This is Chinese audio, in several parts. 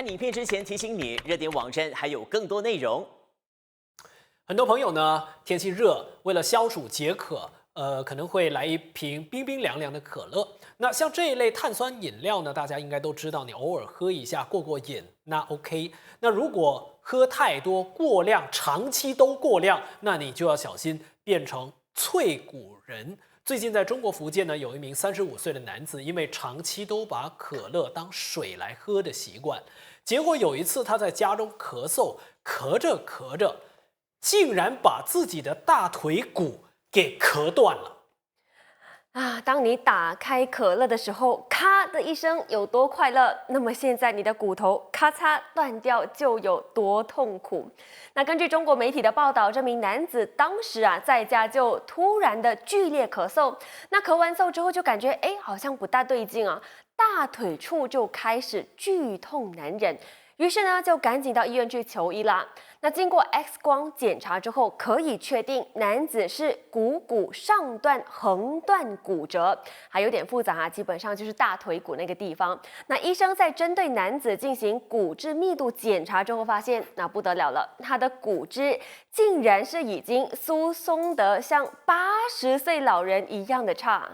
看影片之前提醒你，热点网站还有更多内容。很多朋友呢，天气热，为了消暑解渴，可能会来一瓶冰冰凉凉的可乐。那像这一类碳酸饮料呢，大家应该都知道，你偶尔喝一下过过瘾，那 OK。那如果喝太多、过量，长期都过量，那你就要小心变成脆骨人。最近在中国福建呢，有一名35岁的男子，因为长期都把可乐当水来喝的习惯，结果有一次他在家中咳嗽，咳着咳着，竟然把自己的大腿骨给咳断了。当你打开可乐的时候，咔的一声有多快乐，那么现在你的骨头咔嚓断掉就有多痛苦。那根据中国媒体的报道，这名男子当时在家就突然的剧烈咳嗽，那咳完嗽之后就感觉好像不大对劲啊，大腿处就开始剧痛难忍，于是呢就赶紧到医院去求医啦。那经过 X 光检查之后，可以确定男子是股骨上段横断骨折，还有点复杂基本上就是大腿骨那个地方。那医生在针对男子进行骨质密度检查之后，发现那不得了了，他的骨质竟然是已经疏松得像80岁老人一样的差。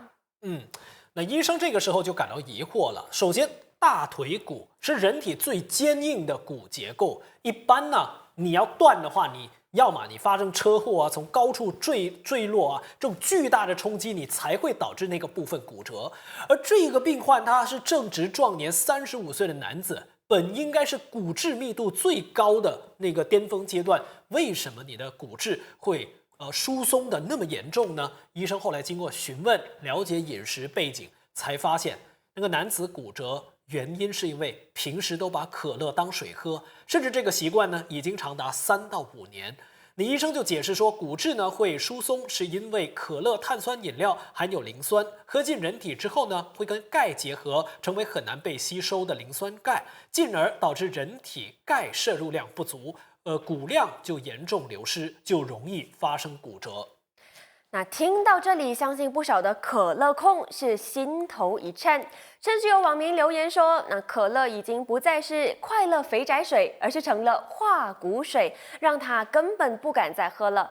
那医生这个时候就感到疑惑了。首先，大腿骨是人体最坚硬的骨结构，一般呢，你要断的话，你要么你发生车祸从高处坠落这种巨大的冲击，你才会导致那个部分骨折。而这个病患他是正值壮年35岁的男子，本应该是骨质密度最高的那个巅峰阶段，为什么你的骨质会疏松的那么严重呢？医生后来经过询问、了解饮食背景，才发现那个男子骨折原因是因为平时都把可乐当水喝，甚至这个习惯呢已经长达3到5年。那医生就解释说，骨质呢会疏松，是因为可乐碳酸饮料含有磷酸，喝进人体之后呢，会跟钙结合，成为很难被吸收的磷酸钙，进而导致人体钙摄入量不足，骨量就严重流失，就容易发生骨折。那听到这里，相信不少的可乐控是心头一颤，甚至有网民留言说，那可乐已经不再是快乐肥宅水，而是成了化骨水，让他根本不敢再喝了。